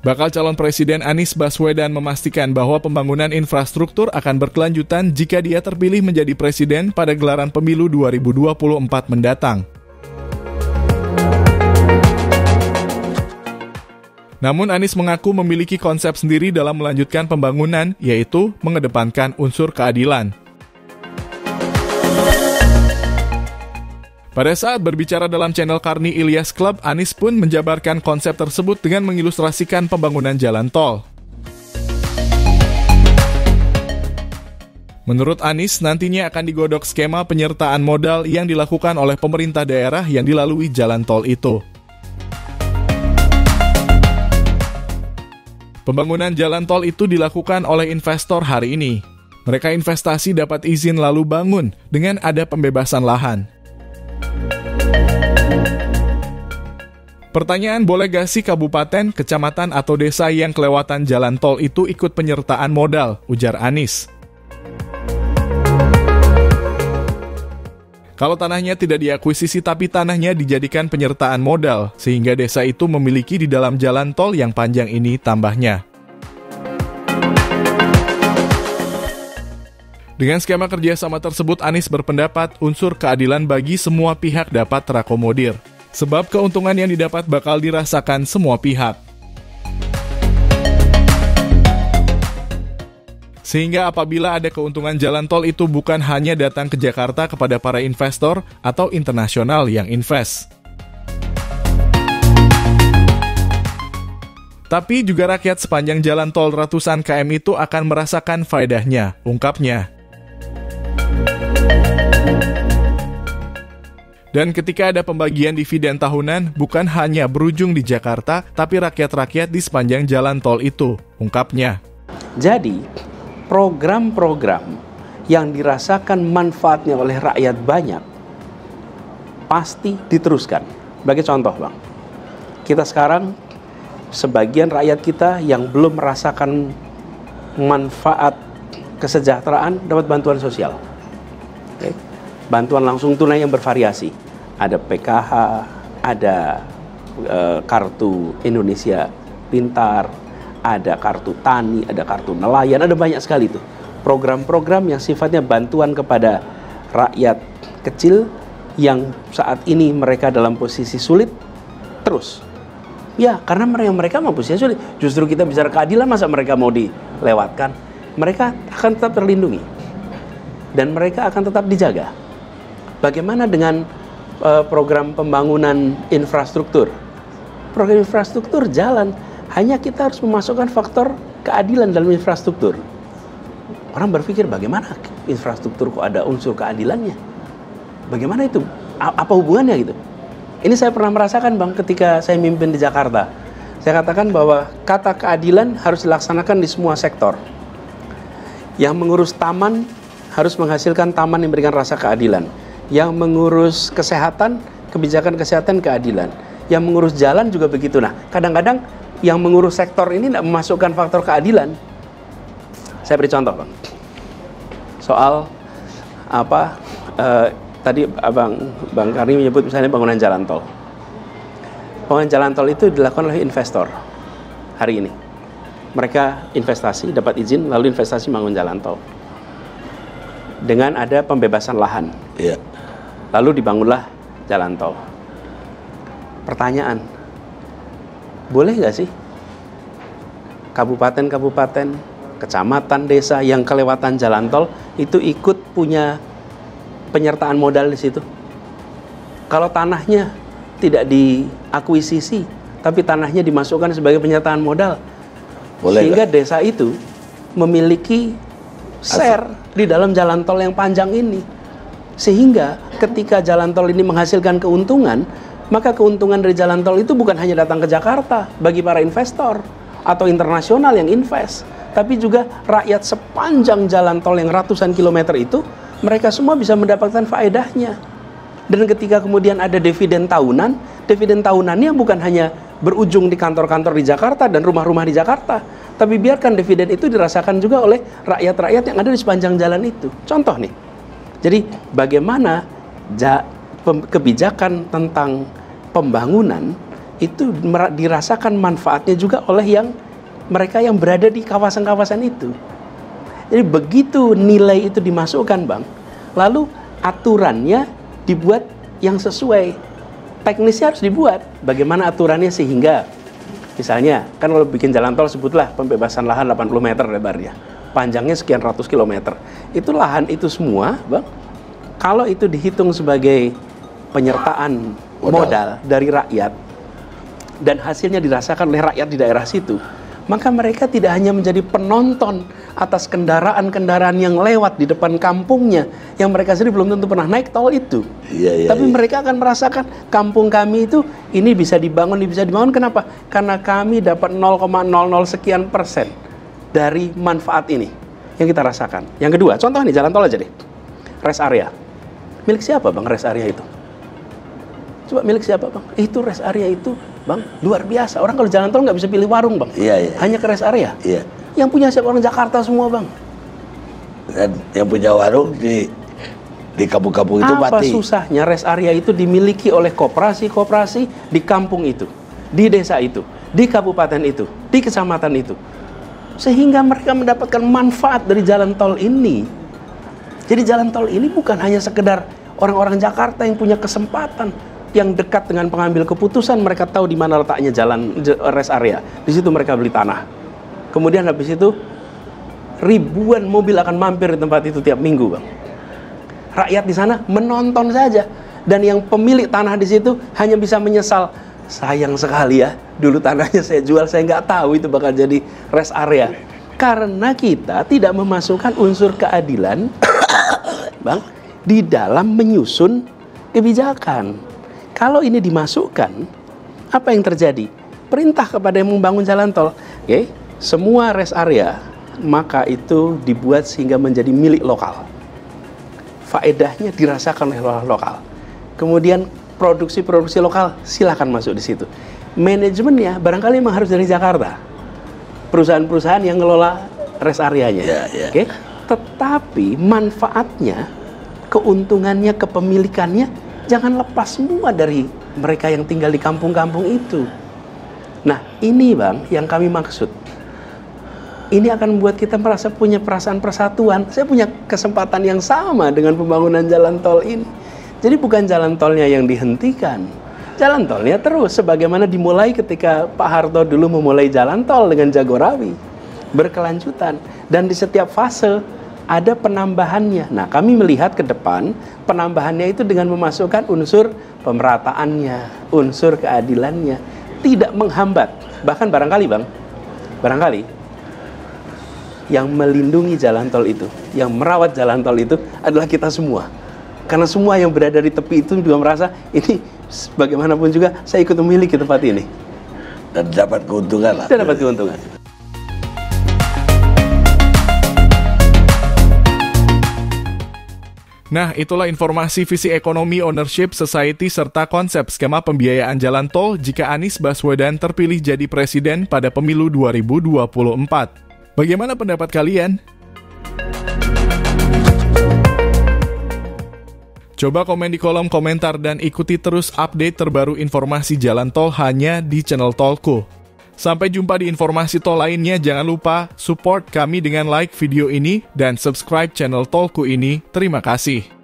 Bakal calon Presiden Anies Baswedan memastikan bahwa pembangunan infrastruktur akan berkelanjutan jika dia terpilih menjadi presiden pada gelaran pemilu 2024 mendatang. Namun Anies mengaku memiliki konsep sendiri dalam melanjutkan pembangunan, yaitu mengedepankan unsur keadilan. Pada saat berbicara dalam channel Karni Ilyas Club, Anies pun menjabarkan konsep tersebut dengan mengilustrasikan pembangunan jalan tol. Menurut Anies, nantinya akan digodok skema penyertaan modal yang dilakukan oleh pemerintah daerah yang dilalui jalan tol itu. Pembangunan jalan tol itu dilakukan oleh investor hari ini. Mereka investasi dapat izin lalu bangun dengan ada pembebasan lahan. Pertanyaan, boleh gak sih kabupaten, kecamatan, atau desa yang kelewatan jalan tol itu ikut penyertaan modal, ujar Anies. Kalau tanahnya tidak diakuisisi tapi tanahnya dijadikan penyertaan modal, sehingga desa itu memiliki di dalam jalan tol yang panjang ini, tambahnya. Dengan skema kerjasama tersebut, Anies berpendapat unsur keadilan bagi semua pihak dapat terakomodir. Sebab keuntungan yang didapat bakal dirasakan semua pihak. Sehingga apabila ada keuntungan jalan tol itu bukan hanya datang ke Jakarta kepada para investor atau internasional yang invest. Tapi juga rakyat sepanjang jalan tol ratusan km itu akan merasakan faedahnya, ungkapnya. Dan ketika ada pembagian dividen tahunan, bukan hanya berujung di Jakarta, tapi rakyat-rakyat di sepanjang jalan tol itu, ungkapnya. Jadi, program-program yang dirasakan manfaatnya oleh rakyat banyak, pasti diteruskan. Sebagai contoh, Bang, kita sekarang, sebagian rakyat kita yang belum merasakan manfaat kesejahteraan, dapat bantuan sosial. Okay. Bantuan langsung tunai yang bervariasi. Ada PKH, ada kartu Indonesia Pintar, ada kartu tani, ada kartu nelayan, ada banyak sekali tuh. Program-program yang sifatnya bantuan kepada rakyat kecil yang saat ini mereka dalam posisi sulit, terus. Ya, karena mereka mau posisi sulit. Justru kita bicara keadilan, masa mereka mau dilewatkan? Mereka akan tetap terlindungi. Dan mereka akan tetap dijaga. Bagaimana dengan program pembangunan infrastruktur? Program infrastruktur jalan, hanya kita harus memasukkan faktor keadilan dalam infrastruktur. Orang berpikir bagaimana infrastruktur kok ada unsur keadilannya? Bagaimana itu? Apa hubungannya gitu? Ini saya pernah merasakan, Bang, ketika saya mimpin di Jakarta. Saya katakan bahwa kata keadilan harus dilaksanakan di semua sektor. Yang mengurus taman harus menghasilkan taman yang memberikan rasa keadilan. Yang mengurus kesehatan, kebijakan kesehatan, keadilan. Yang mengurus jalan juga begitu. Nah, kadang-kadang yang mengurus sektor ini tidak memasukkan faktor keadilan. Saya beri contoh, Bang. Soal tadi Bang Karni menyebut misalnya bangunan jalan tol. Bangunan jalan tol itu dilakukan oleh investor hari ini. Mereka investasi, dapat izin, lalu investasi bangun jalan tol. Dengan ada pembebasan lahan. Iya. Lalu dibangunlah jalan tol. Pertanyaan, boleh nggak sih kabupaten-kabupaten, kecamatan, desa yang kelewatan jalan tol itu ikut punya penyertaan modal di situ? Kalau tanahnya tidak diakuisisi, tapi tanahnya dimasukkan sebagai penyertaan modal, boleh sehingga gak? Desa itu memiliki share di dalam jalan tol yang panjang ini. Sehingga ketika jalan tol ini menghasilkan keuntungan, maka keuntungan dari jalan tol itu bukan hanya datang ke Jakarta bagi para investor atau internasional yang invest, tapi juga rakyat sepanjang jalan tol yang ratusan kilometer itu, mereka semua bisa mendapatkan faedahnya. Dan ketika kemudian ada dividen tahunannya bukan hanya berujung di kantor-kantor di Jakarta dan rumah-rumah di Jakarta, tapi biarkan dividen itu dirasakan juga oleh rakyat-rakyat yang ada di sepanjang jalan itu. Contoh nih, jadi bagaimana kebijakan tentang pembangunan itu dirasakan manfaatnya juga oleh mereka yang berada di kawasan-kawasan itu. Jadi begitu nilai itu dimasukkan, Bang, lalu aturannya dibuat yang sesuai. Teknisnya harus dibuat. Bagaimana aturannya sehingga misalnya, kan kalau bikin jalan tol sebutlah pembebasan lahan 80 meter lebarnya, panjangnya sekian ratus kilometer. Itu lahan itu semua, Bang, kalau itu dihitung sebagai penyertaan modal dari rakyat dan hasilnya dirasakan oleh rakyat di daerah situ, maka mereka tidak hanya menjadi penonton atas kendaraan-kendaraan yang lewat di depan kampungnya yang mereka sendiri belum tentu pernah naik tol itu. Tapi mereka akan merasakan kampung kami itu ini bisa dibangun. Kenapa? Karena kami dapat 0,00 sekian persen dari manfaat ini yang kita rasakan. Yang kedua, contoh nih jalan tol aja deh. Rest area. Milik siapa, Bang, rest area itu? Coba milik siapa, Bang? Itu rest area itu, Bang, luar biasa. Orang kalau jalan tol nggak bisa pilih warung, Bang. Hanya ke rest area. Yang punya siapa? Orang Jakarta semua, Bang. Dan yang punya warung di kampung-kampung itu mati. Apa susahnya rest area itu dimiliki oleh koperasi-koperasi di kampung itu, di desa itu, di kabupaten itu, di kecamatan itu, sehingga mereka mendapatkan manfaat dari jalan tol ini. Jadi jalan tol ini bukan hanya sekedar orang-orang Jakarta yang punya kesempatan, yang dekat dengan pengambil keputusan, mereka tahu di mana letaknya jalan rest area. Di situ mereka beli tanah. Kemudian habis itu ribuan mobil akan mampir di tempat itu tiap minggu, Bang. Rakyat di sana menonton saja, dan yang pemilik tanah di situ hanya bisa menyesal, sayang sekali ya, dulu tanahnya saya jual, saya nggak tahu itu bakal jadi rest area. Karena kita tidak memasukkan unsur keadilan, Bang, di dalam menyusun kebijakan. Kalau ini dimasukkan, apa yang terjadi? Perintah kepada yang membangun jalan tol, semua rest area, maka itu dibuat sehingga menjadi milik lokal. Faedahnya dirasakan oleh lokal. Kemudian produksi-produksi lokal silakan masuk di situ. Manajemennya barangkali memang harus dari Jakarta. Perusahaan-perusahaan yang ngelola rest areanya. Tetapi manfaatnya, keuntungannya, kepemilikannya jangan lepas semua dari mereka yang tinggal di kampung-kampung itu. Nah, ini, Bang, yang kami maksud. Ini akan membuat kita merasa punya perasaan persatuan. Saya punya kesempatan yang sama dengan pembangunan jalan tol ini. Jadi bukan jalan tolnya yang dihentikan. Jalan tolnya terus, sebagaimana dimulai ketika Pak Harto dulu memulai jalan tol dengan Jagorawi. Berkelanjutan. Dan di setiap fase ada penambahannya. Nah, kami melihat ke depan penambahannya itu dengan memasukkan unsur pemerataannya, unsur keadilannya, tidak menghambat. Bahkan barangkali, Bang, yang melindungi jalan tol itu, yang merawat jalan tol itu adalah kita semua. Karena semua yang berada di tepi itu juga merasa ini bagaimanapun juga saya ikut memiliki tempat ini. Dan dapat keuntungan lah. Dan dapat keuntungan. Nah, itulah informasi visi ekonomi, ownership, society, serta konsep skema pembiayaan jalan tol jika Anies Baswedan terpilih jadi presiden pada pemilu 2024. Bagaimana pendapat kalian? Coba komen di kolom komentar dan ikuti terus update terbaru informasi jalan tol hanya di channel Tolku. Sampai jumpa di informasi tol lainnya. Jangan lupa support kami dengan like video ini dan subscribe channel Tolku ini. Terima kasih.